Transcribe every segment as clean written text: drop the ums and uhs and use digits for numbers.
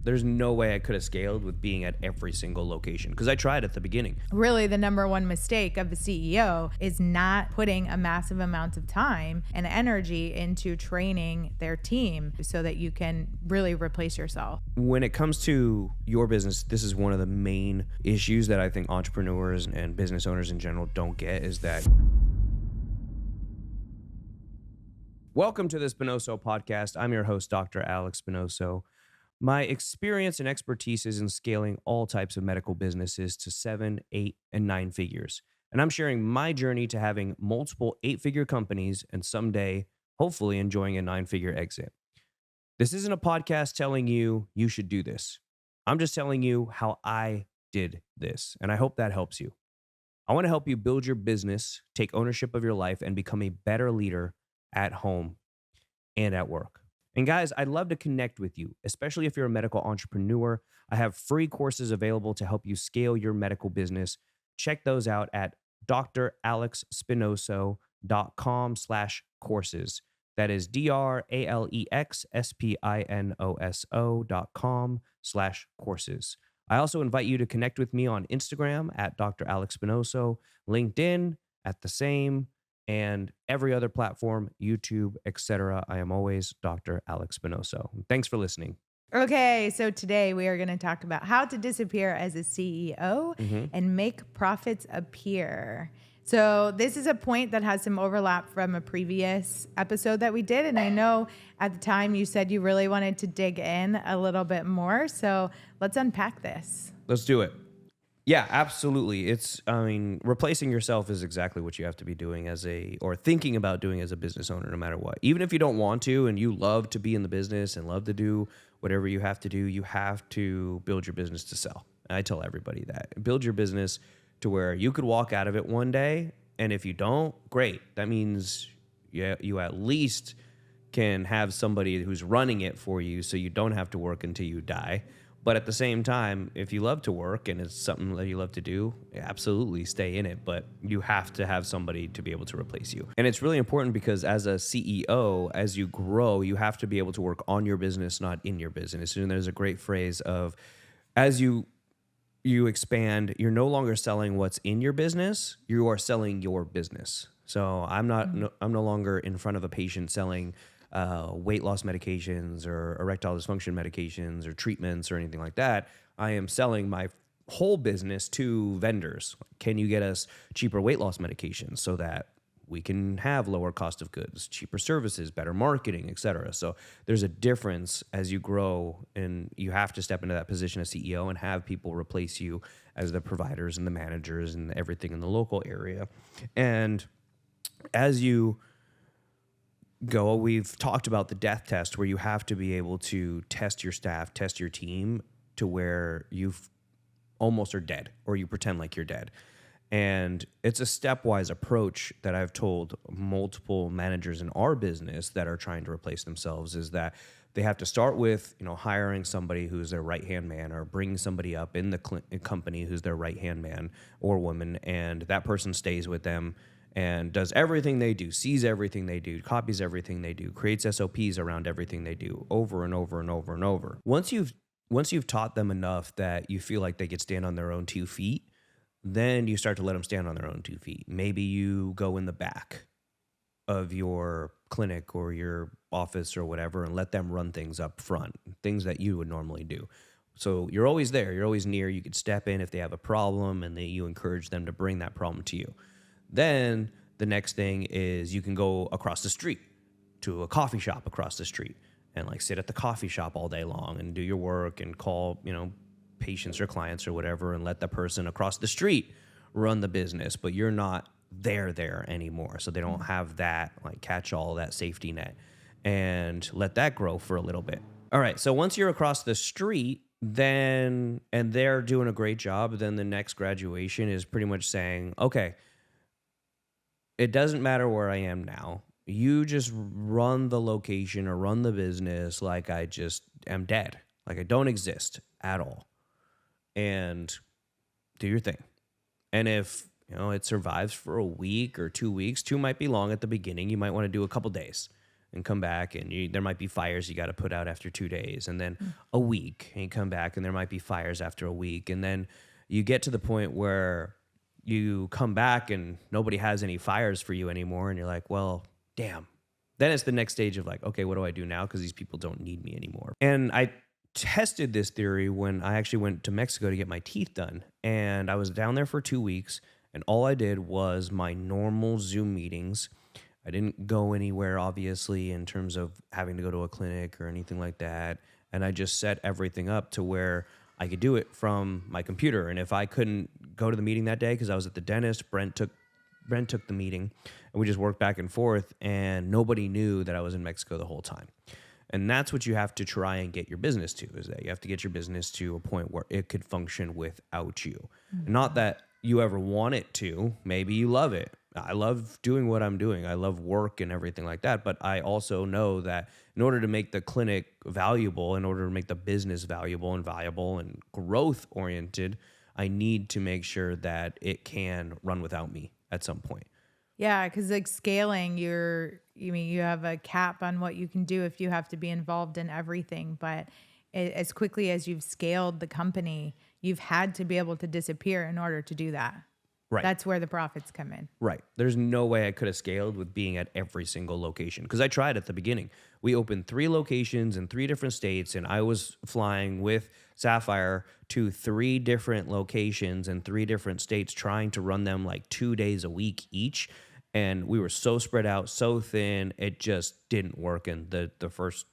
There's no way I could have scaled with being at every single location because I tried at the beginning. Really, the number one mistake of the CEO is not putting a massive amount of time and energy into training their team so that you can really replace yourself. When it comes to your business, this is one of the main issues that I think entrepreneurs and business owners in general don't get is that. Welcome to the Spinoso Podcast. I'm your host, Dr. Alex Spinoso. My experience and expertise is in scaling all types of medical businesses to 7, 8, and 9 figures. And I'm sharing my journey to having multiple 8-figure companies and someday, hopefully, enjoying a 9-figure exit. This isn't a podcast telling you you should do this. I'm just telling you how I did this, and I hope that helps you. I want to help you build your business, take ownership of your life, and become a better leader at home and at work. And guys, I'd love to connect with you, especially if you're a medical entrepreneur. I have free courses available to help you scale your medical business. Check those out at dralexspinoso.com/courses. That is dralexspinoso.com/courses. I also invite you to connect with me on Instagram at Dr. Alex Spinoso, LinkedIn at the same, and every other platform, YouTube, etc. I am always Dr. Alex Spinoso. Thanks for listening. Okay, so today we are going to talk about how to disappear as a CEO and make profits appear. So this is a point that has some overlap from a previous episode that we did. And I know at the time you said you really wanted to dig in a little bit more. So let's unpack this. Let's do it. Yeah, absolutely. Replacing yourself is exactly what you have to be doing or thinking about doing as a business owner, no matter what. Even if you don't want to and you love to be in the business and love to do whatever you have to do, you have to build your business to sell. And I tell everybody that. Build your business to where you could walk out of it one day, and if you don't, great. That means you at least can have somebody who's running it for you so you don't have to work until you die. But at the same time, if you love to work and it's something that you love to do, absolutely stay in it. But you have to have somebody to be able to replace you. And it's really important because as a CEO, as you grow, you have to be able to work on your business, not in your business. And there's a great phrase of, as you expand, you're no longer selling what's in your business, you are selling your business. So I'm no longer in front of a patient selling weight loss medications or erectile dysfunction medications or treatments or anything like that. I am selling my whole business to vendors. Can you get us cheaper weight loss medications so that we can have lower cost of goods, cheaper services, better marketing, etc. So there's a difference as you grow, and you have to step into that position as CEO and have people replace you as the providers and the managers and everything in the local area. And as you go, we've talked about the death test where you have to be able to test your staff, test your team to where you almost are dead or you pretend like you're dead. And it's a stepwise approach that I've told multiple managers in our business that are trying to replace themselves is that they have to start with, hiring somebody who's their right-hand man or bringing somebody up in the company who's their right-hand man or woman, and that person stays with them and does everything they do, sees everything they do, copies everything they do, creates SOPs around everything they do over and over and over and over. Once you've taught them enough that you feel like they could stand on their own 2 feet, then you start to let them stand on their own 2 feet. Maybe you go in the back of your clinic or your office or whatever and let them run things up front, things that you would normally do. So you're always there. You're always near. You could step in if they have a problem, and then you encourage them to bring that problem to you. Then the next thing is you can go across the street to a coffee shop across the street and sit at the coffee shop all day long and do your work and call, patients or clients or whatever and let the person across the street run the business, but you're not there anymore. So they don't have that catch all, that safety net, and let that grow for a little bit. All right. So once you're across the street, and they're doing a great job, then the next graduation is pretty much saying, okay, it doesn't matter where I am now. You just run the location or run the business like I just am dead, like I don't exist at all, and do your thing. And if it survives for a week or 2 weeks, 2 might be long at the beginning. You might want to do a couple days. and come back, and there might be fires you got to put out after 2 days, and then a week, and you come back, and there might be fires after a week, and then you get to the point where you come back and nobody has any fires for you anymore, and you're like, well, damn. Then it's the next stage of like, okay, what do I do now? Because these people don't need me anymore. And I tested this theory when I actually went to Mexico to get my teeth done. And I was down there for 2 weeks, and all I did was my normal Zoom meetings. I didn't go anywhere, obviously, in terms of having to go to a clinic or anything like that. And I just set everything up to where I could do it from my computer. And if I couldn't go to the meeting that day because I was at the dentist, Brent took the meeting, and we just worked back and forth, and nobody knew that I was in Mexico the whole time. And that's what you have to try and get your business to, is that you have to get your business to a point where it could function without you. Mm-hmm. Not that you ever want it to. Maybe you love it. I love doing what I'm doing. I love work and everything like that. But I also know that in order to make the clinic valuable, in order to make the business valuable and viable and growth oriented, I need to make sure that it can run without me at some point. Yeah, because like scaling, you have a cap on what you can do if you have to be involved in everything. But as quickly as you've scaled the company, you've had to be able to disappear in order to do that. Right. That's where the profits come in. Right. There's no way I could have scaled with being at every single location, because I tried at the beginning. We opened 3 locations in 3 different states, and I was flying with Sapphire to 3 different locations in 3 different states, trying to run them like 2 days a week each. And we were so spread out, so thin, it just didn't work. And the first,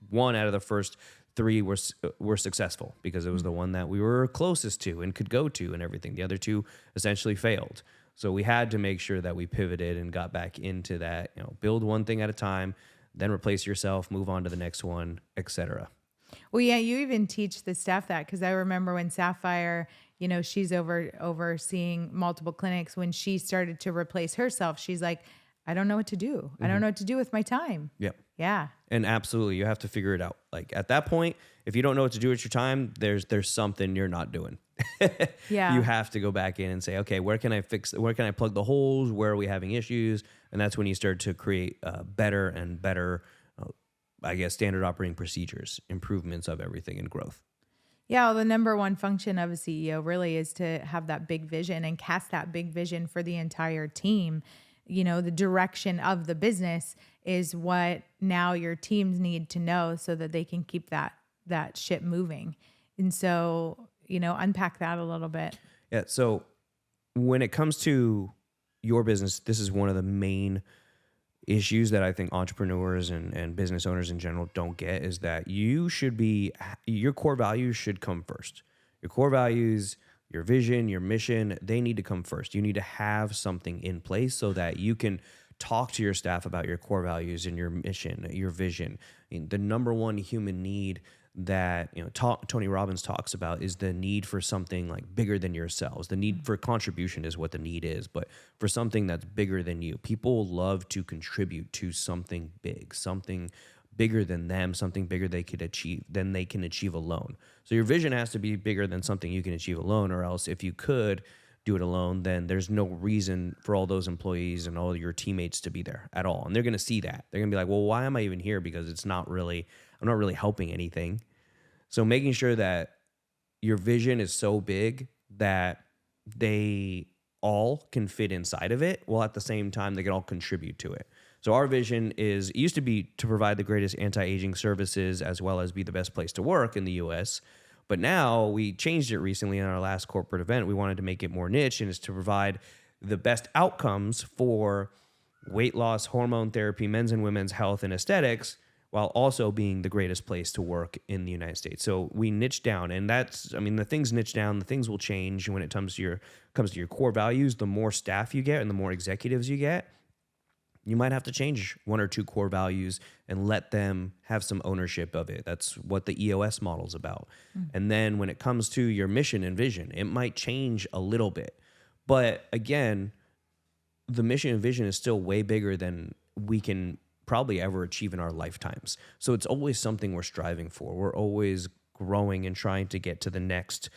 1 out of the first 3 were successful, because it was the one that we were closest to and could go to and everything. The other 2 essentially failed. So we had to make sure that we pivoted and got back into that, build one thing at a time, then replace yourself, move on to the next one, etc. Well, yeah, you even teach the staff that, because I remember when Sapphire, she's overseeing multiple clinics. When she started to replace herself, she's like, I don't know what to do. I don't know what to do with my time. Yep. Yeah. And absolutely, you have to figure it out. Like at that point, if you don't know what to do with your time, there's something you're not doing. Yeah. You have to go back in and say, okay, where can I plug the holes? Where are we having issues? And that's when you start to create better and better, standard operating procedures, improvements of everything, and growth. Yeah, well, the number one function of a CEO really is to have that big vision and cast that big vision for the entire team. The direction of the business is what now your teams need to know so that they can keep that ship moving. And so, unpack that a little bit. Yeah. So when it comes to your business, this is one of the main issues that I think entrepreneurs and business owners in general don't get, is that your core values should come first. Your core values, your vision, your mission, they need to come first. You need to have something in place so that you can talk to your staff about your core values and your mission, your vision. The number one human need that Tony Robbins talks about is the need for something like bigger than yourselves. The need for contribution is what the need is, but for something that's bigger than you. People love to contribute to something big, something bigger than them, something bigger they can achieve alone. So your vision has to be bigger than something you can achieve alone, or else if you could do it alone, then there's no reason for all those employees and all your teammates to be there at all. And they're going to see that. They're going to be like, well, why am I even here? Because I'm not really helping anything. So making sure that your vision is so big that they all can fit inside of it, while at the same time they can all contribute to it. So our vision it used to be to provide the greatest anti-aging services as well as be the best place to work in the US. But now we changed it recently in our last corporate event. We wanted to make it more niche, and is to provide the best outcomes for weight loss, hormone therapy, men's and women's health and aesthetics, while also being the greatest place to work in the United States. So we niche down, and the things niche down, the things will change when it comes to your core values. The more staff you get and the more executives you get, you might have to change 1 or 2 core values and let them have some ownership of it. That's what the EOS model is about. And then when it comes to your mission and vision, it might change a little bit. But again, the mission and vision is still way bigger than we can probably ever achieve in our lifetimes. So it's always something we're striving for. We're always growing and trying to get to the next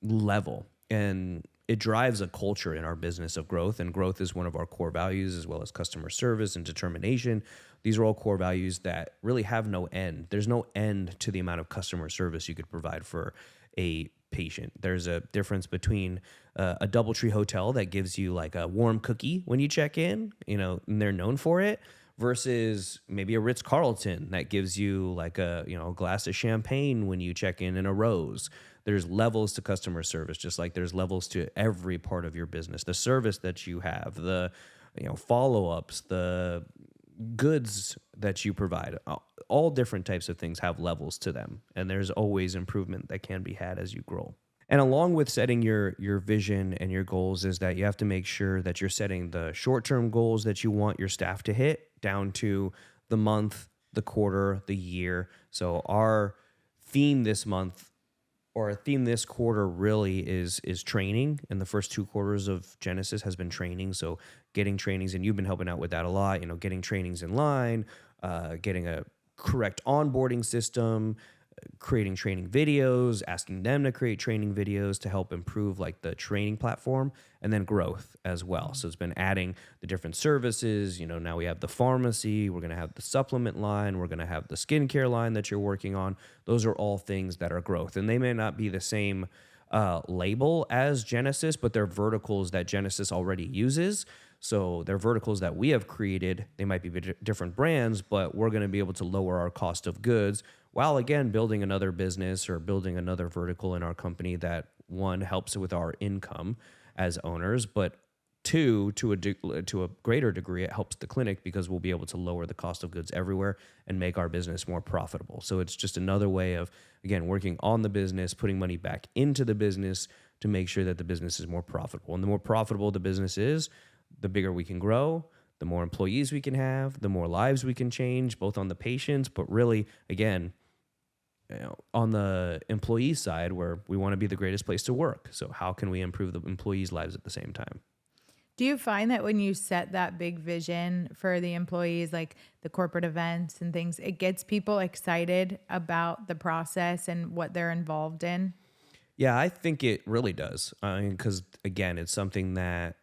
level. And it drives a culture in our business of growth, and growth is one of our core values, as well as customer service and determination. These are all core values that really have no end. There's no end to the amount of customer service you could provide for a patient. There's a difference between a DoubleTree hotel that gives you like a warm cookie when you check in, and they're known for it, versus maybe a Ritz-Carlton that gives you like a glass of champagne when you check in a rose. There's levels to customer service, just like there's levels to every part of your business. The service that you have, the follow-ups, the goods that you provide, all different types of things have levels to them, and there's always improvement that can be had as you grow. And along with setting your vision and your goals is that you have to make sure that you're setting the short-term goals that you want your staff to hit down to the month, the quarter, the year. So our theme this month, or our theme this quarter, really is training. And the first 2 quarters of Genesis has been training. So getting trainings, and you've been helping out with that a lot, getting trainings in line, getting a correct onboarding system, creating training videos, asking them to create training videos to help improve like the training platform, and then growth as well. So it's been adding the different services. Now we have the pharmacy, we're going to have the supplement line, we're going to have the skincare line that you're working on. Those are all things that are growth, and they may not be the same label as Genesis, but they're verticals that Genesis already uses. So they're verticals that we have created. They might be different brands, but we're going to be able to lower our cost of goods while, again, building another business or building another vertical in our company that, one, helps with our income as owners, but two, to a greater degree, it helps the clinic because we'll be able to lower the cost of goods everywhere and make our business more profitable. So it's just another way of, again, working on the business, putting money back into the business to make sure that the business is more profitable. And the more profitable the business is, the bigger we can grow, the more employees we can have, the more lives we can change, both on the patients, but really, again, on the employee side, where we want to be the greatest place to work. So how can we improve the employees' lives at the same time? Do you find that when you set that big vision for the employees, like the corporate events and things, it gets people excited about the process and what they're involved in? Yeah, I think it really does. Because again, it's something that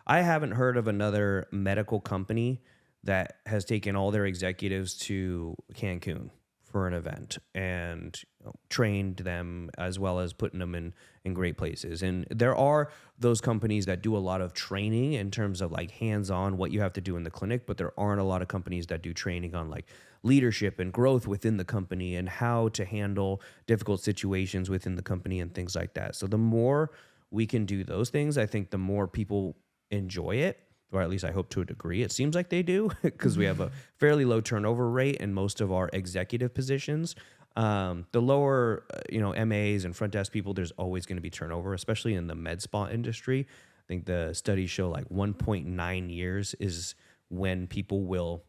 I haven't heard of another medical company that has taken all their executives to Cancun for an event and trained them, as well as putting them in great places. And there are those companies that do a lot of training in terms of like hands-on what you have to do in the clinic, but there aren't a lot of companies that do training on like leadership and growth within the company and how to handle difficult situations within the company and things like that. So the more we can do those things, I think the more people enjoy it, or at least I hope to a degree. It seems like they do because we have a fairly low turnover rate in most of our executive positions. The lower, MAs and front desk people, there's always going to be turnover, especially in the med spa industry. I think the studies show like 1.9 years is when people will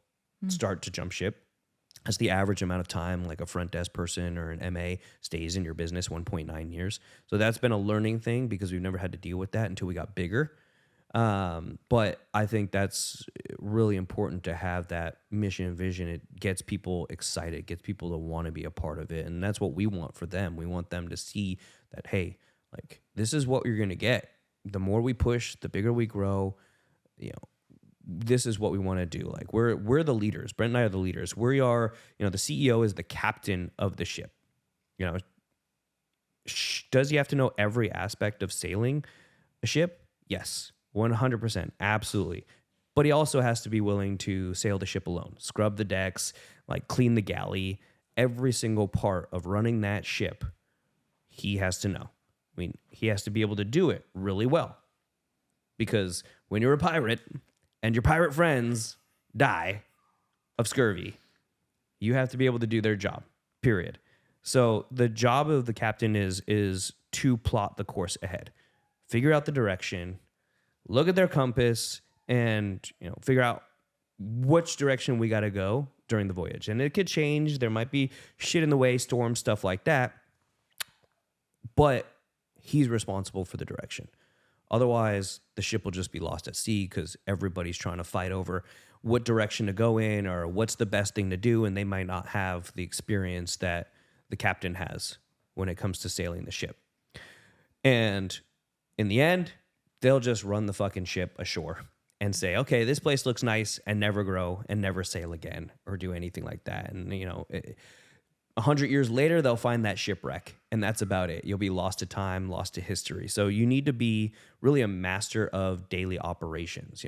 start to jump ship. That's the average amount of time like a front desk person or an MA stays in your business, 1.9 years. So that's been a learning thing because we've never had to deal with that until we got bigger. But I think that's really important to have that mission and vision. It gets people excited, gets people to want to be a part of it. And that's what we want for them. We want them to see that, hey, like this is what you're going to get. The more we push, the bigger we grow, this is what we want to do. Like we're the leaders. Brent and I are the leaders. We are, the CEO is the captain of the ship. Does he have to know every aspect of sailing a ship? Yes. 100%, absolutely. But he also has to be willing to sail the ship alone, scrub the decks, like clean the galley. Every single part of running that ship, he has to know. I mean, he has to be able to do it really well. Because when you're a pirate and your pirate friends die of scurvy, you have to be able to do their job, period. So the job of the captain is to plot the course ahead, figure out the direction, look at their compass, and figure out which direction we got to go during the voyage. And it could change. There might be shit in the way, storms, stuff like that. But he's responsible for the direction. Otherwise, the ship will just be lost at sea because everybody's trying to fight over what direction to go in or what's the best thing to do, and they might not have the experience that the captain has when it comes to sailing the ship. And in the end, they'll just run the fucking ship ashore and say, okay, this place looks nice, and never grow and never sail again or do anything like that. And, 100 years later, they'll find that shipwreck, and that's about it. You'll be lost to time, lost to history. So you need to be really a master of daily operations.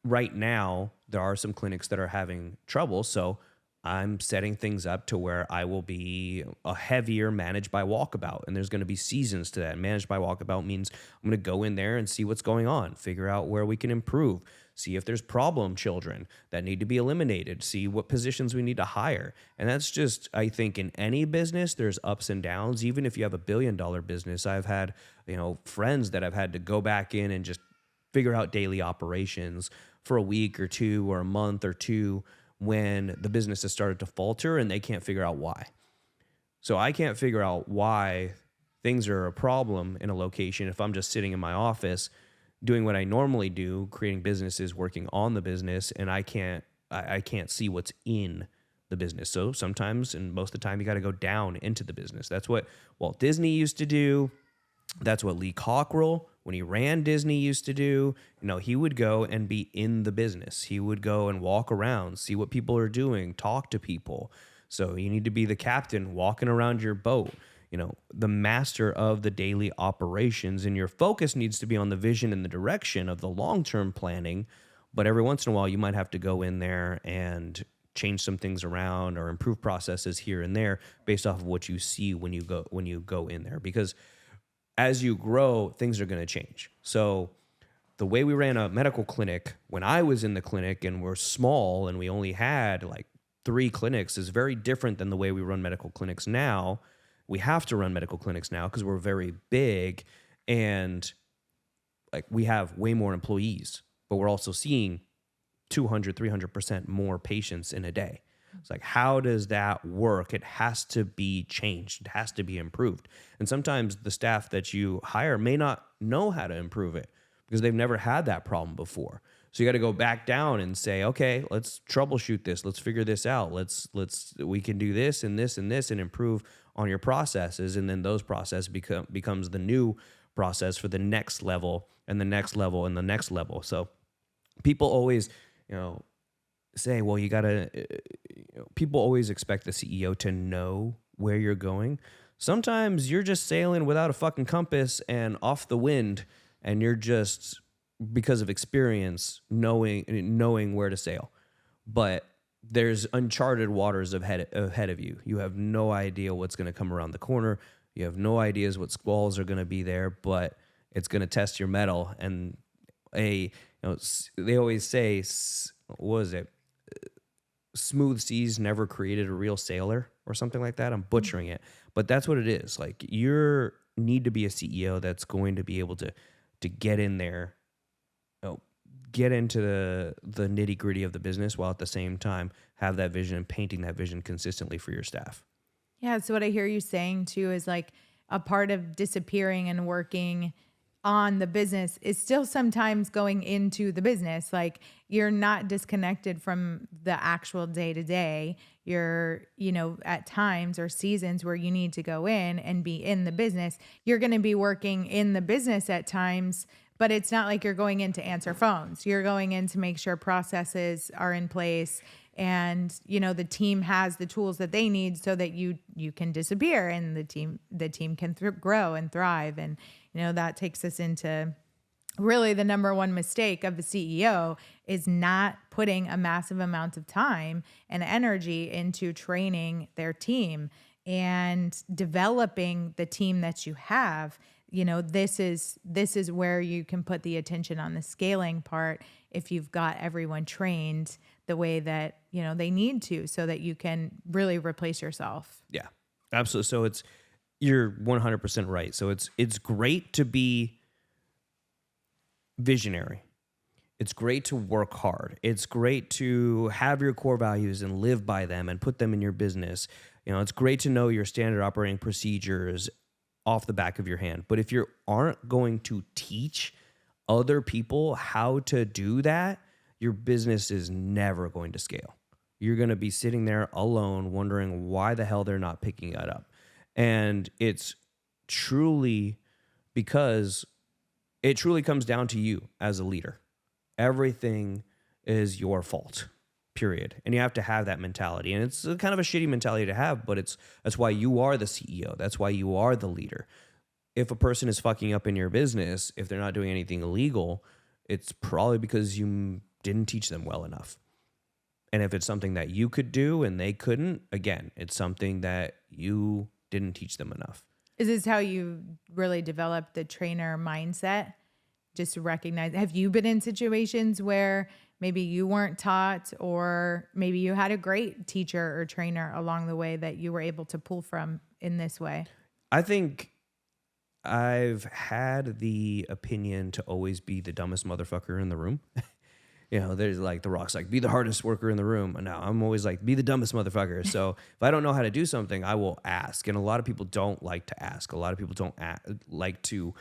Right now, there are some clinics that are having trouble. So I'm setting things up to where I will be a heavier managed by walkabout. And there's going to be seasons to that. Managed by walkabout means I'm going to go in there and see what's going on, figure out where we can improve, see if there's problem children that need to be eliminated, see what positions we need to hire. And that's just, I think in any business, there's ups and downs. Even if you have $1 billion business, I've had, friends that I've had to go back in and just figure out daily operations for a week or two or a month or two when the business has started to falter and they can't figure out why. So I can't figure out why things are a problem in a location if I'm just sitting in my office doing what I normally do, creating businesses, working on the business, and I can't see what's in the business. So sometimes, and most of the time, you got to go down into the business. That's what Walt Disney used to do. That's what Lee Cockrell, when he ran Disney, used to do. He would go and be in the business. He would go and walk around, see what people are doing, talk to people. So you need to be the captain walking around your boat, the master of the daily operations, and your focus needs to be on the vision and the direction of the long-term planning. But every once in a while, you might have to go in there and change some things around or improve processes here and there based off of what you see when you go in there, because as you grow, things are going to change. So the way we ran a medical clinic when I was in the clinic and we're small and we only had like 3 clinics is very different than the way we run medical clinics now. We have to run medical clinics now because we're very big and like we have way more employees, but we're also seeing 200, 300% more patients in a day. It's like, how does that work? It has to be changed. It has to be improved. And sometimes the staff that you hire may not know how to improve it because they've never had that problem before. So you got to go back down and say, okay, let's troubleshoot this. Let's figure this out. We can do this and this and this and improve on your processes. And then those processes becomes the new process for the next level and the next level and the next level. So people always, say, well, people always expect the CEO to know where you're going. Sometimes you're just sailing without a fucking compass and off the wind, and you're just, because of experience, knowing where to sail. But there's uncharted waters ahead of you. You have no idea what's going to come around the corner. You have no ideas what squalls are going to be there, but it's going to test your mettle. And they always say, what is it? Smooth seas never created a real sailor or something like that. I'm butchering it, but that's what it is. Like, you need to be a CEO that's going to be able to get in there, get into the nitty gritty of the business while at the same time have that vision and painting that vision consistently for your staff. Yeah. So what I hear you saying too is like a part of disappearing and working on the business is still sometimes going into the business. Like, you're not disconnected from the actual day to day. You're, at times or seasons where you need to go in and be in the business. You're going to be working in the business at times, but it's not like you're going in to answer phones. You're going in to make sure processes are in place and, the team has the tools that they need so that you can disappear and the team can grow and thrive. And, that takes us into really the number one mistake of the CEO is not putting a massive amount of time and energy into training their team and developing the team that you have. This is where you can put the attention on the scaling part if you've got everyone trained the way that, they need to, so that you can really replace yourself. Yeah, absolutely. So you're 100% right. So it's great to be visionary. It's great to work hard. It's great to have your core values and live by them and put them in your business. It's great to know your standard operating procedures off the back of your hand. But if you aren't going to teach other people how to do that, your business is never going to scale. You're going to be sitting there alone wondering why the hell they're not picking it up. And it's truly, because it truly comes down to you as a leader. Everything is your fault, period. And you have to have that mentality. And it's kind of a shitty mentality to have, but that's why you are the CEO. That's why you are the leader. If a person is fucking up in your business, if they're not doing anything illegal, it's probably because you didn't teach them well enough. And if it's something that you could do and they couldn't, again, it's something that you didn't teach them enough. Is this how you really develop the trainer mindset? Just to recognize, have you been in situations where maybe you weren't taught, or maybe you had a great teacher or trainer along the way that you were able to pull from in this way? I think I've had the opinion to always be the dumbest motherfucker in the room. There's like The Rock's like, be the hardest worker in the room. And now I'm always like, be the dumbest motherfucker. So if I don't know how to do something, I will ask. And a lot of people don't like to ask. A lot of people don't like to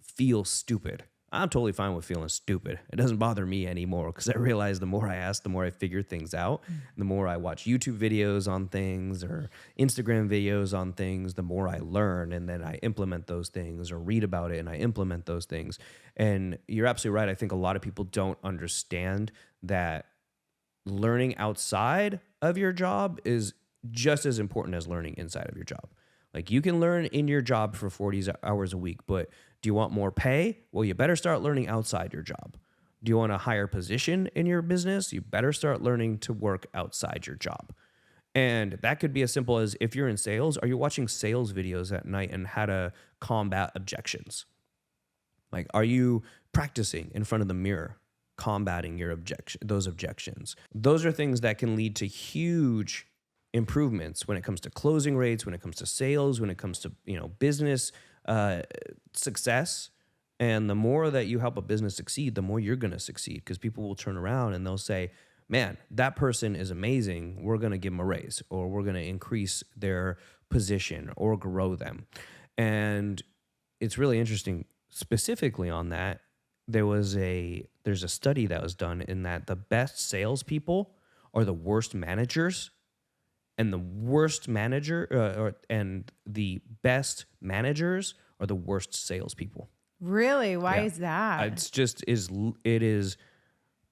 feel stupid. I'm totally fine with feeling stupid. It doesn't bother me anymore because I realize the more I ask, the more I figure things out. The more I watch YouTube videos on things or Instagram videos on things, the more I learn, and then I implement those things, or read about it and I implement those things. And you're absolutely right. I think a lot of people don't understand that learning outside of your job is just as important as learning inside of your job. Like, you can learn in your job for 40 hours a week, but do you want more pay? Well, you better start learning outside your job. Do you want a higher position in your business? You better start learning to work outside your job. And that could be as simple as, if you're in sales, are you watching sales videos at night and how to combat objections? Like, are you practicing in front of the mirror, combating those objections? Those are things that can lead to huge improvements when it comes to closing rates, when it comes to sales, when it comes to business success. And the more that you help a business succeed, the more you're going to succeed, because people will turn around and they'll say, man, that person is amazing. We're going to give them a raise, or we're going to increase their position or grow them. And it's really interesting. Specifically on that, there's a study that was done in that the best salespeople are the worst managers, and the worst manager and the best managers are the worst salespeople. Really? Why is that? It is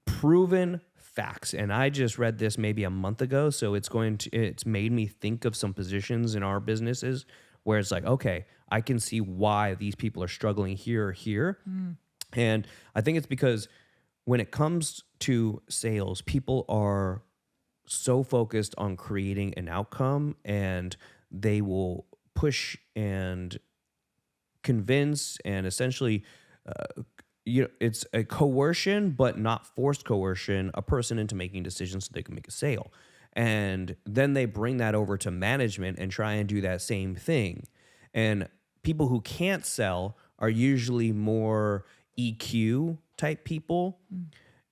proven facts. And I just read this maybe a month ago, so it's made me think of some positions in our businesses where it's like, okay, I can see why these people are struggling here or here. And I think it's because when it comes to sales, people are so focused on creating an outcome, and they will push and convince, and essentially it's a coercion, but not forced coercion, a person into making decisions so they can make a sale. And then they bring that over to management and try and do that same thing. And people who can't sell are usually more EQ type people,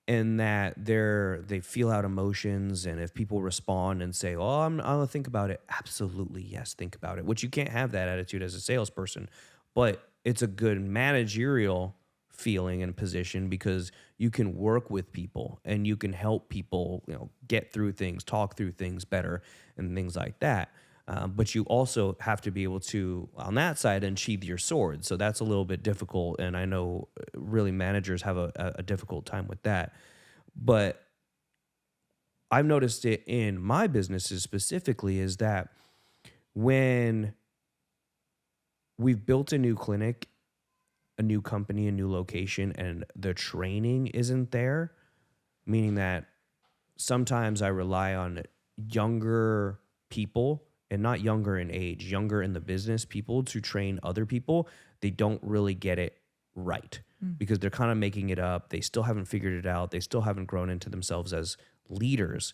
in that they feel out emotions. And if people respond and say, oh, I'm going to think about it. Absolutely. Yes. Think about it. Which, you can't have that attitude as a salesperson, but it's a good managerial feeling and position, because you can work with people and you can help people, get through things, talk through things better and things like that. But you also have to be able to, on that side, unsheath your sword. So that's a little bit difficult. And I know really managers have a difficult time with that. But I've noticed it in my businesses specifically, is that when we've built a new clinic, a new company, a new location, and the training isn't there, meaning that sometimes I rely on younger people, and not younger in age, younger in the business people, to train other people. They don't really get it right because they're kind of making it up. They still haven't figured it out. They still haven't grown into themselves as leaders.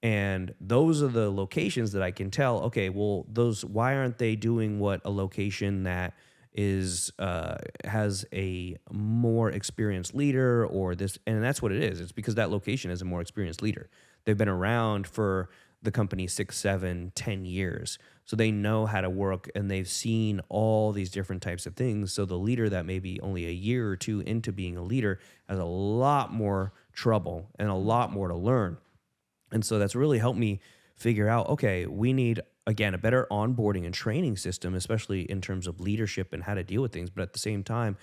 And those are the locations that I can tell, okay, well, why aren't they doing what a location that has a more experienced leader, or this, and that's what it is. It's because that location is a more experienced leader. They've been around for the company 6, 7, 10 years. So they know how to work, and they've seen all these different types of things. So the leader that may be only a year or two into being a leader has a lot more trouble and a lot more to learn. And so that's really helped me figure out, okay, we need, again, a better onboarding and training system, especially in terms of leadership and how to deal with things. But at the same time,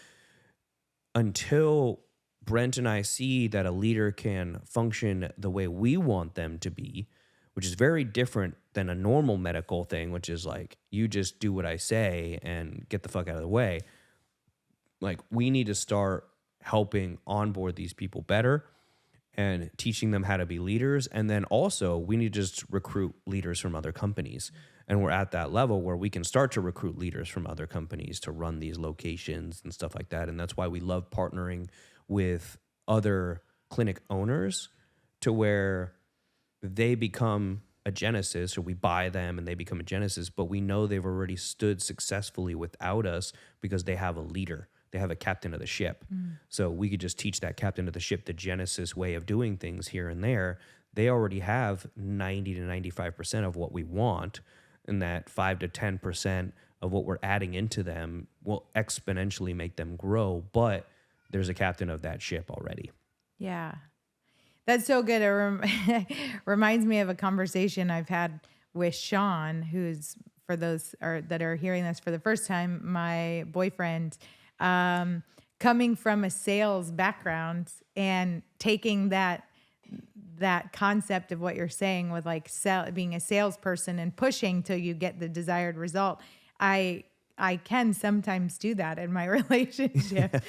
until Brent and I see that a leader can function the way we want them to be, which is very different than a normal medical thing, which is like, you just do what I say and get the fuck out of the way. Like, we need to start helping onboard these people better and teaching them how to be leaders. And then also, we need to just recruit leaders from other companies. And we're at that level where we can start to recruit leaders from other companies to run these locations and stuff like that. And that's why we love partnering with other clinic owners, to where they become a Genesis, or we buy them and they become a Genesis, but we know they've already stood successfully without us because they have a leader. They have a captain of the ship. So we could just teach that captain of the ship the Genesis way of doing things here and there. They already have 90 to 95% of what we want, and that 5 to 10% of what we're adding into them will exponentially make them grow. But there's a captain of that ship already. Yeah. That's so good. It reminds me of a conversation I've had with Sean, who's, for those that are hearing this for the first time, my boyfriend, coming from a sales background and taking that concept of what you're saying with like being a salesperson and pushing till you get the desired result. I can sometimes do that in my relationship.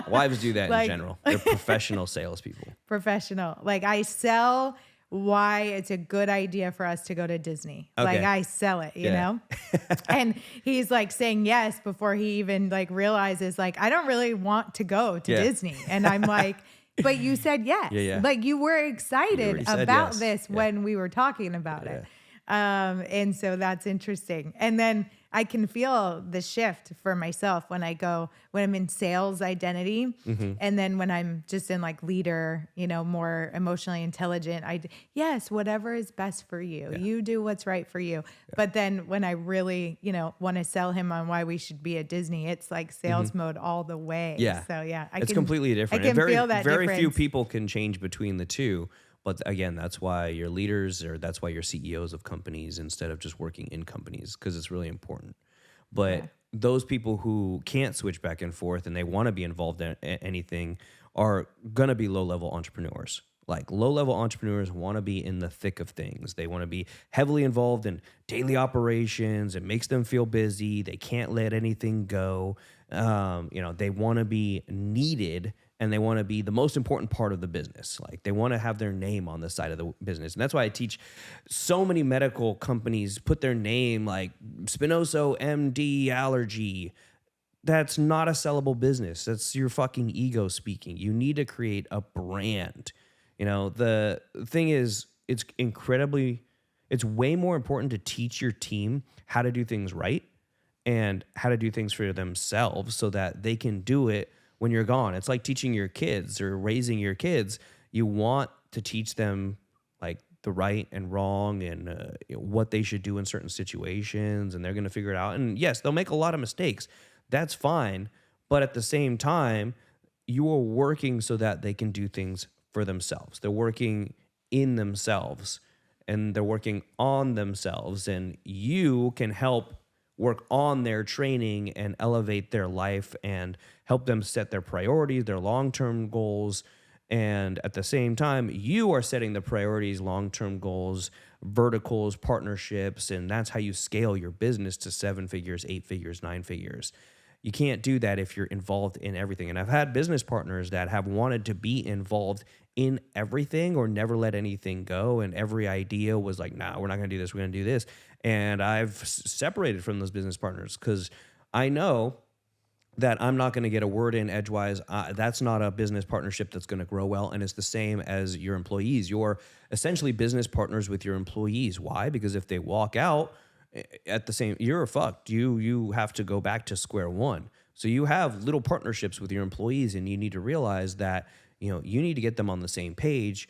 Wives do that like, in general. They're professional salespeople. Professional. Like, I sell why it's a good idea for us to go to Disney. Okay. Like, I sell it, you know? And he's like saying yes before he even like realizes, like, I don't really want to go to Disney. And I'm like, but you said yes. Yeah. Like, you were excited about this when we were talking about it. And so that's interesting. And then I can feel the shift for myself when I'm in sales identity. And then when I'm just in like leader, more emotionally intelligent, yes, whatever is best for you, you do what's right for you. But then when I really, want to sell him on why we should be at Disney, it's like sales mode all the way. Yeah. So it's completely different. I can feel that very difference. few people can change between the two. But again, that's why you're leaders, or that's why you're CEOs of companies instead of just working in companies, because it's really important. But those people who can't switch back and forth and they want to be involved in anything are going to be low-level entrepreneurs. Like, low-level entrepreneurs want to be in the thick of things. They want to be heavily involved in daily operations. It makes them feel busy. They can't let anything go. They want to be needed, and they want to be the most important part of the business. Like, they want to have their name on the side of the business. And that's why I teach so many medical companies put their name, like Spinoso MD Allergy. That's not a sellable business. That's your fucking ego speaking. You need to create a brand. The thing is, it's way more important to teach your team how to do things right and how to do things for themselves so that they can do it when you're gone. It's like teaching your kids or raising your kids. You want to teach them like the right and wrong and what they should do in certain situations, and they're going to figure it out. And yes, they'll make a lot of mistakes. That's fine. But at the same time, you are working so that they can do things for themselves. They're working in themselves and they're working on themselves, and you can help work on their training and elevate their life and help them set their priorities, their long-term goals. And at the same time, you are setting the priorities, long-term goals, verticals, partnerships, and that's how you scale your business to 7 figures, 8 figures, 9 figures. You can't do that if you're involved in everything. And I've had business partners that have wanted to be involved in everything or never let anything go. And every idea was like, nah, we're not going to do this. We're going to do this. And I've separated from those business partners because I know that I'm not going to get a word in edgewise. That's not a business partnership that's going to grow well. And it's the same as your employees. You're essentially business partners with your employees. Why? Because if they walk out, you're fucked. You have to go back to square one. So you have little partnerships with your employees, and you need to realize that, you need to get them on the same page,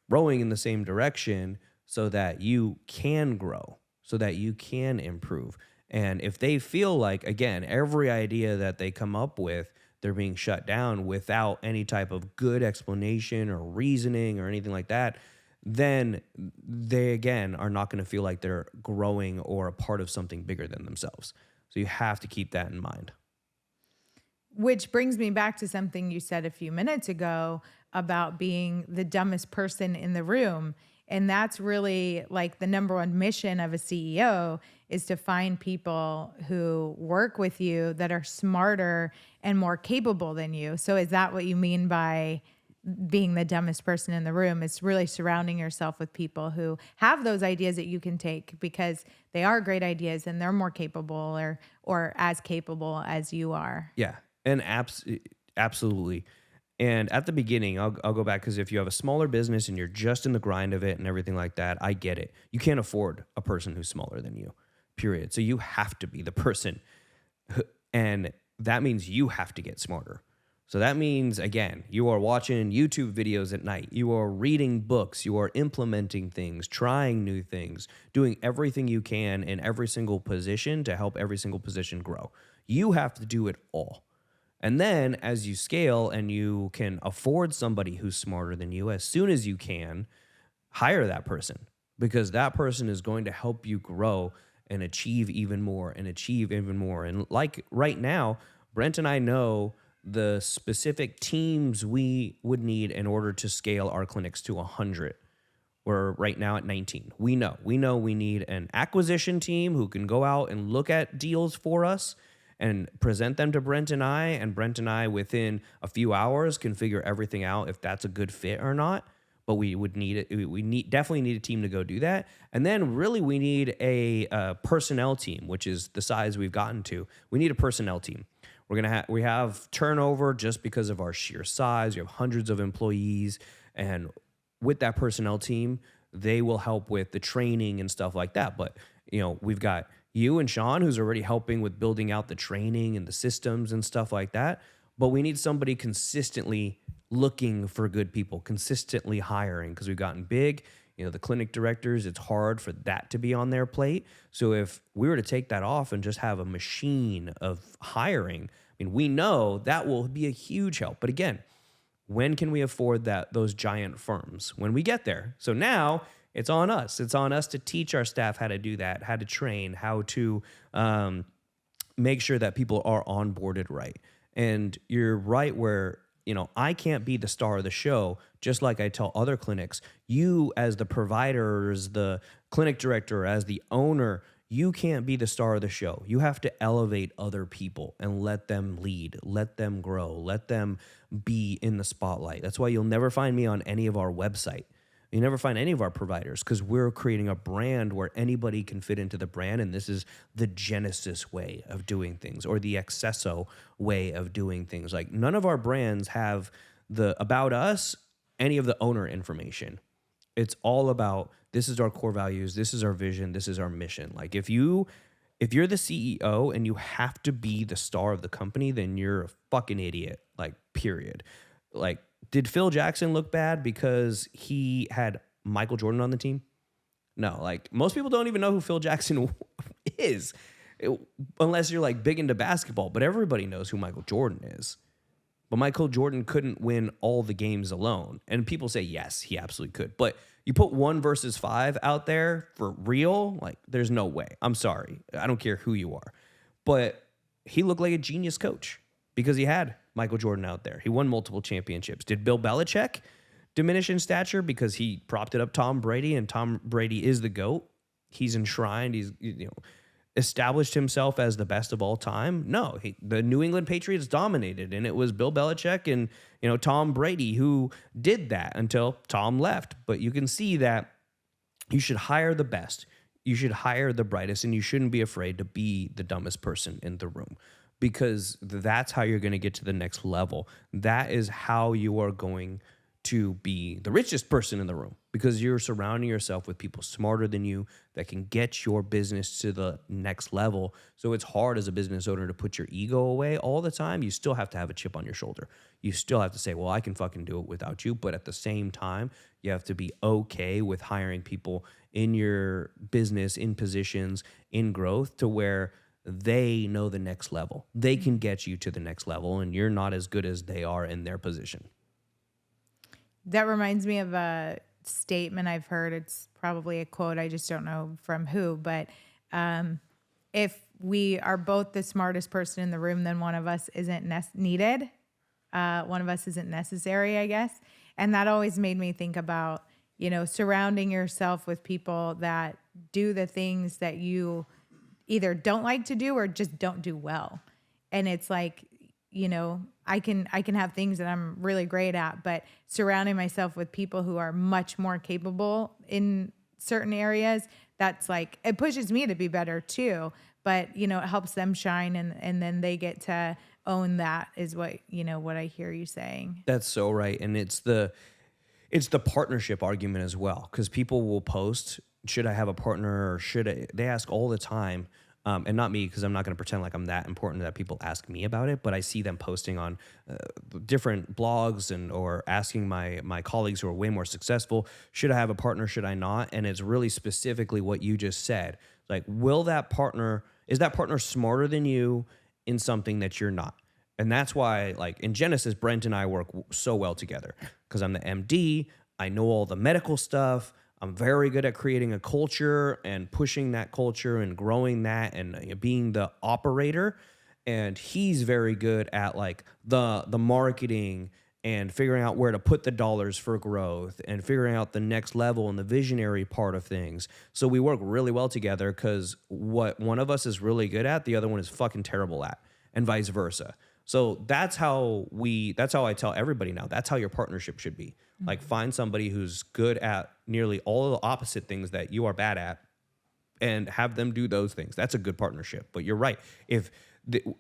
rowing in the same direction so that you can grow, so that you can improve. And if they feel like, again, every idea that they come up with, they're being shut down without any type of good explanation or reasoning or anything like that, then they, again, are not going to feel like they're growing or a part of something bigger than themselves. So you have to keep that in mind. Which brings me back to something you said a few minutes ago about being the dumbest person in the room. And that's really like the number one mission of a CEO, is to find people who work with you that are smarter and more capable than you. So is that what you mean by being the dumbest person in the room? It's really surrounding yourself with people who have those ideas that you can take, because they are great ideas and they're more capable or as capable as you are. Yeah, and absolutely. And at the beginning, I'll go back, because if you have a smaller business and you're just in the grind of it and everything like that, I get it. You can't afford a person who's smaller than you, period. So you have to be the person. And that means you have to get smarter. So that means, again, you are watching YouTube videos at night. You are reading books. You are implementing things, trying new things, doing everything you can in every single position to help every single position grow. You have to do it all. And then as you scale and you can afford somebody who's smarter than you, as soon as you can, hire that person, because that person is going to help you grow and achieve even more and achieve even more. And like right now, Brent and I know the specific teams we would need in order to scale our clinics to 100. We're right now at 19. We know we need an acquisition team who can go out and look at deals for us and present them to Brent and I within a few hours can figure everything out if that's a good fit or not. But we would need it. Definitely need a team to go do that. And then really we need a personnel team, which is the size we've gotten to. We need a personnel team. We have turnover just because of our sheer size. We have hundreds of employees, and with that personnel team, they will help with the training and stuff like that. But we've got you and Sean, who's already helping with building out the training and the systems and stuff like that. But we need somebody consistently looking for good people, consistently hiring, because we've gotten big. The clinic directors, it's hard for that to be on their plate. So if we were to take that off and just have a machine of hiring, we know that will be a huge help. But again, when can we afford those giant firms? When we get there. So now it's on us. It's on us to teach our staff how to do that, how to train, how to make sure that people are onboarded right. And you're right where, I can't be the star of the show, just like I tell other clinics. You as the provider, as the clinic director, as the owner, you can't be the star of the show. You have to elevate other people and let them lead, let them grow, let them be in the spotlight. That's why you'll never find me on any of our website. You never find any of our providers, because we're creating a brand where anybody can fit into the brand, and this is the Genesis way of doing things, or the Accesso way of doing things. Like, none of our brands have the about us, any of the owner information. It's all about, this is our core values, this is our vision, this is our mission. Like, if you're the CEO and you have to be the star of the company, then you're a fucking idiot. Like, period. Like, did Phil Jackson look bad because he had Michael Jordan on the team? No, like, most people don't even know who Phil Jackson is, unless you're like big into basketball, but everybody knows who Michael Jordan is. But Michael Jordan couldn't win all the games alone. And people say, yes, he absolutely could. But you put 1 versus 5 out there for real, like, there's no way. I'm sorry. I don't care who you are. But he looked like a genius coach because he had Michael Jordan out there. He won multiple championships. Did Bill Belichick diminish in stature because he propped it up Tom Brady, and Tom Brady is the GOAT? He's enshrined. He's established himself as the best of all time. No, the New England Patriots dominated, and it was Bill Belichick and Tom Brady who did that until Tom left. But you can see that you should hire the best. You should hire the brightest, and you shouldn't be afraid to be the dumbest person in the room, because that's how you're going to get to the next level. That is how you are going to be the richest person in the room, because you're surrounding yourself with people smarter than you that can get your business to the next level. So it's hard as a business owner to put your ego away all the time. You still have to have a chip on your shoulder. You still have to say, well, I can fucking do it without you. But at the same time, you have to be okay with hiring people in your business, in positions, in growth, to where they know the next level. They can get you to the next level, and you're not as good as they are in their position. That reminds me of statement I've heard. It's probably a quote. I just don't know from who, but if we are both the smartest person in the room, then one of us isn't needed. One of us isn't necessary, I guess. And that always made me think about, surrounding yourself with people that do the things that you either don't like to do or just don't do well. And it's like, I can have things that I'm really great at, but surrounding myself with people who are much more capable in certain areas, that's like, it pushes me to be better too. But, it helps them shine and then they get to own that is what, what I hear you saying. That's so right. And it's the partnership argument as well, because people will post, should I have a partner or they ask all the time. And not me, because I'm not going to pretend like I'm that important that people ask me about it, but I see them posting on different blogs or asking my colleagues who are way more successful, should I have a partner, should I not? And it's really specifically what you just said. Like, is that partner smarter than you in something that you're not? And that's why, like in Genesis, Brent and I work so well together, because I'm the MD, I know all the medical stuff, I'm very good at creating a culture and pushing that culture and growing that and being the operator. And he's very good at like the marketing and figuring out where to put the dollars for growth and figuring out the next level and the visionary part of things. So we work really well together, because what one of us is really good at, the other one is fucking terrible at, and vice versa. So that's how I tell everybody now. That's how your partnership should be. Mm-hmm. Like, find somebody who's good at nearly all the opposite things that you are bad at and have them do those things. That's a good partnership. But you're right. If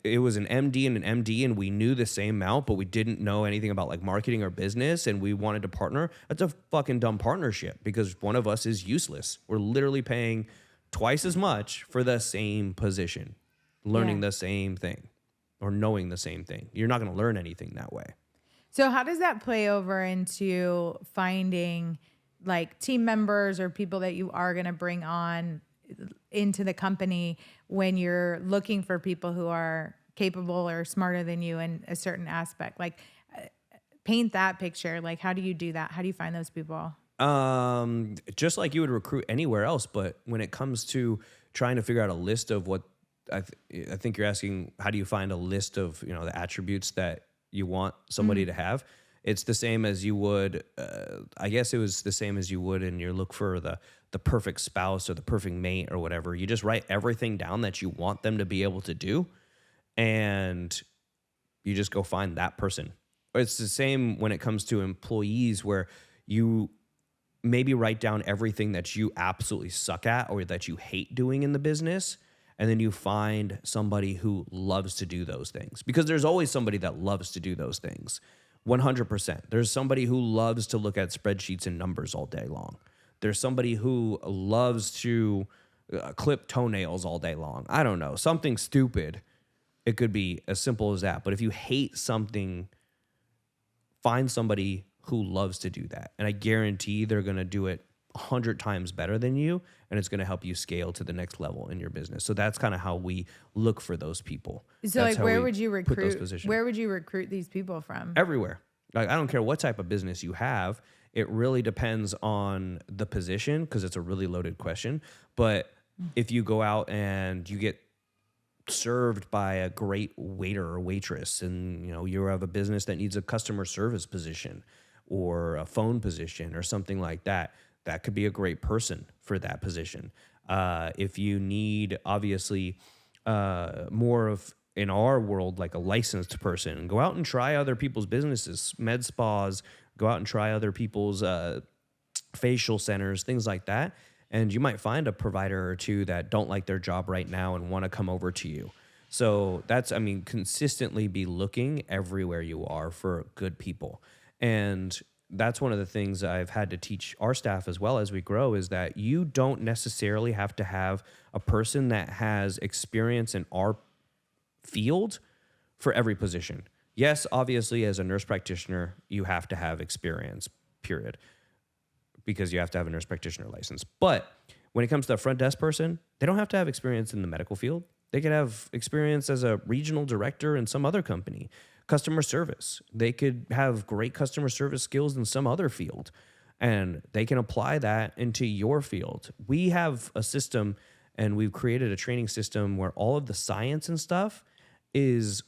it was an MD and an MD and we knew the same amount, but we didn't know anything about like marketing or business and we wanted to partner, that's a fucking dumb partnership, because one of us is useless. We're literally paying twice as much for the same position, learning the same thing. Or knowing the same thing. You're not going to learn anything that way. So how does that play over into finding like team members or people that you are going to bring on into the company when you're looking for people who are capable or smarter than you in a certain aspect? Like, paint that picture. Like, how do you do that? How do you find those people? Just like you would recruit anywhere else, but when it comes to trying to figure out a list of what I think you're asking, how do you find a list of the attributes that you want somebody to have? It's the same as you would. I guess it was the same as you would in your look for the perfect spouse or the perfect mate or whatever. You just write everything down that you want them to be able to do, and you just go find that person. It's the same when it comes to employees, where you maybe write down everything that you absolutely suck at or that you hate doing in the business. And then you find somebody who loves to do those things, because there's always somebody that loves to do those things. 100%. There's somebody who loves to look at spreadsheets and numbers all day long. There's somebody who loves to clip toenails all day long. I don't know, something stupid. It could be as simple as that. But if you hate something, find somebody who loves to do that. And I guarantee they're going to do it 100 times better than you, and it's going to help you scale to the next level in your business. So that's kind of how we look for those people. So that's like, where would you recruit? Where would you recruit these people from? Everywhere. Like, I don't care what type of business you have. It really depends on the position, because it's a really loaded question. But if you go out and you get served by a great waiter or waitress, and you have a business that needs a customer service position or a phone position or something like that, that could be a great person for that position. If you need, obviously, more of, in our world, like a licensed person, go out and try other people's businesses, med spas, go out and try other people's facial centers, things like that. And you might find a provider or two that don't like their job right now and want to come over to you. So consistently be looking everywhere you are for good people. And that's one of the things I've had to teach our staff as well as we grow, is that you don't necessarily have to have a person that has experience in our field for every position. Yes, obviously, as a nurse practitioner, you have to have experience, period, because you have to have a nurse practitioner license. But when it comes to a front desk person, they don't have to have experience in the medical field. They could have experience as a regional director in some other company. Customer service, they could have great customer service skills in some other field. and they can apply that into your field. We have a system and we've created a training system where all of the science and stuff is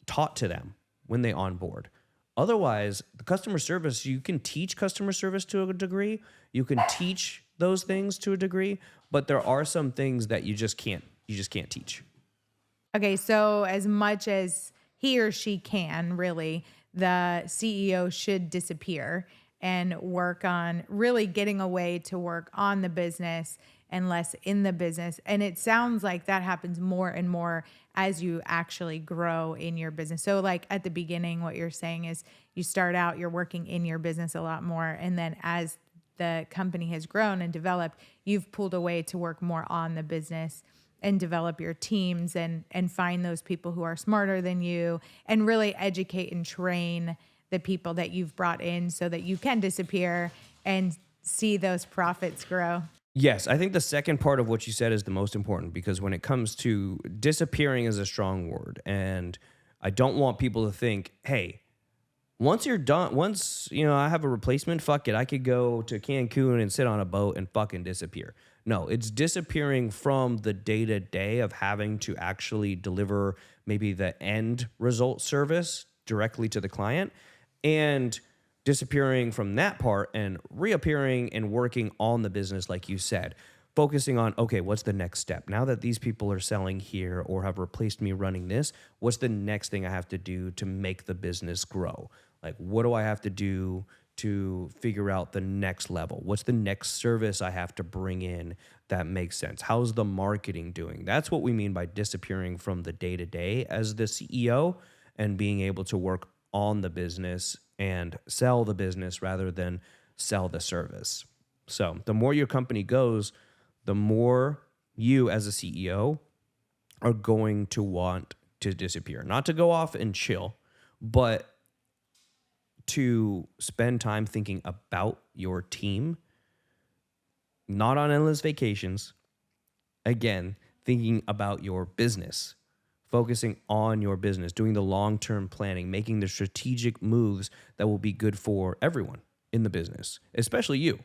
taught to them when they onboard. Otherwise, the customer service, you can teach customer service to a degree. You can teach those things to a degree, but there are some things that you just can't teach. Okay, so as much as he or she can, really, the CEO should disappear and work on really getting away to work on the business and less in the business. And it sounds like that happens more and more as you actually grow in your business. So like at the beginning, what you're saying is you start out, you're working in your business a lot more. And then as the company has grown and developed, you've pulled away to work more on the business and develop your teams and find those people who are smarter than you and really educate and train the people that you've brought in so that you can disappear and see those profits grow. Yes, I think the second part of what you said is the most important, because when it comes to disappearing is a strong word. And I don't want people to think, hey, once you're done, once, I have a replacement, fuck it, I could go to Cancun and sit on a boat and fucking disappear. No, it's disappearing from the day-to-day of having to actually deliver maybe the end result service directly to the client, and disappearing from that part and reappearing and working on the business, like you said, focusing on, okay, what's the next step? Now that these people are selling here or have replaced me running this, what's the next thing I have to do to make the business grow? Like, what do I have to do to figure out the next level? What's the next service I have to bring in that makes sense? How's the marketing doing? That's what we mean by disappearing from the day-to-day as the CEO and being able to work on the business and sell the business rather than sell the service. So the more your company goes, the more you as a CEO are going to want to disappear. Not to go off and chill, but to spend time thinking about your team, not on endless vacations. Again, thinking about your business, focusing on your business, doing the long-term planning, making the strategic moves that will be good for everyone in the business, especially you.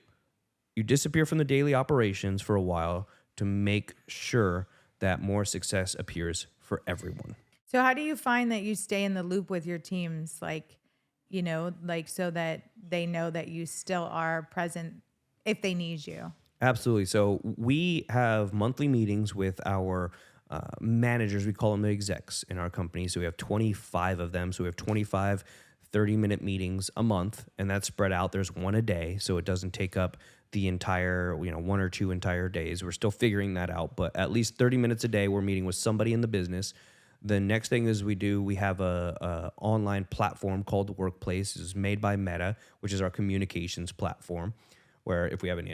You disappear from the daily operations for a while to make sure that more success appears for everyone. So how do you find that you stay in the loop with your teams? So that they know that you still are present if they need you? Absolutely. So we have monthly meetings with our managers. We call them the execs in our company. So we have 25 of them. So we have 25 30-minute meetings a month, and that's spread out. There's one a day, so it doesn't take up the entire, 1 or 2 entire days. We're still figuring that out, but at least 30 minutes a day, we're meeting with somebody in the business. The next thing is we have a online platform called The Workplace. It's made by Meta, which is our communications platform, where if we have any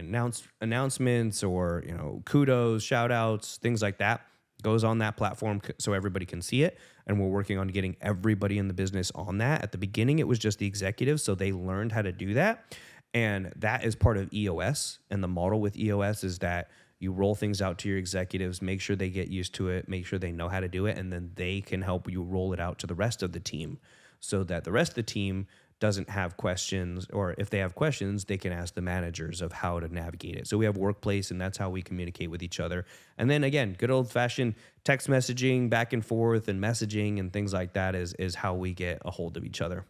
announcements or, kudos, shout outs, things like that, goes on that platform so everybody can see it. And we're working on getting everybody in the business on that. At the beginning, it was just the executives, so they learned how to do that. And that is part of EOS. And the model with EOS is that you roll things out to your executives, make sure they get used to it, make sure they know how to do it, and then they can help you roll it out to the rest of the team so that the rest of the team doesn't have questions, or if they have questions, they can ask the managers of how to navigate it. So we have Workplace, and that's how we communicate with each other. And then again, good old-fashioned text messaging back and forth and messaging and things like that is how we get a hold of each other.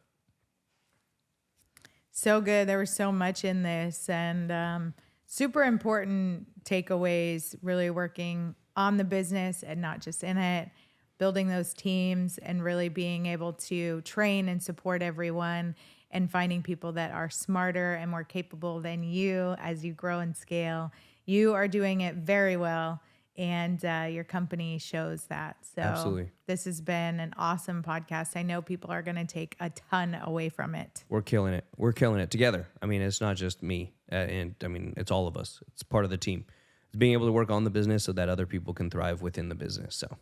So good. There was so much in this, and super important takeaways, really working on the business and not just in it, building those teams and really being able to train and support everyone and finding people that are smarter and more capable than you as you grow and scale. You are doing it very well, and your company shows that. So Absolutely. This has been an awesome podcast. I know people are going to take a ton away from it. We're killing it. We're killing it together. I mean, it's not just me. It's all of us. It's part of the team. It's being able to work on the business so that other people can thrive within the business. So,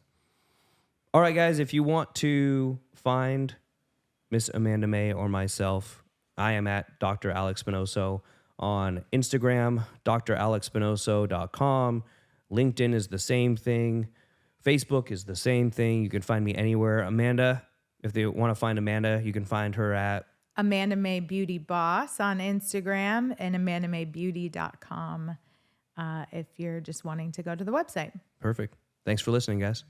all right, guys, if you want to find Miss Amanda May or myself, I am at Dr. Alex Spinoso on Instagram, dralexspinoso.com. LinkedIn is the same thing. Facebook is the same thing. You can find me anywhere. Amanda, if they want to find Amanda, you can find her at Amanda May Beauty Boss on Instagram and amandamaybeauty.com if you're just wanting to go to the website. Perfect. Thanks for listening, guys.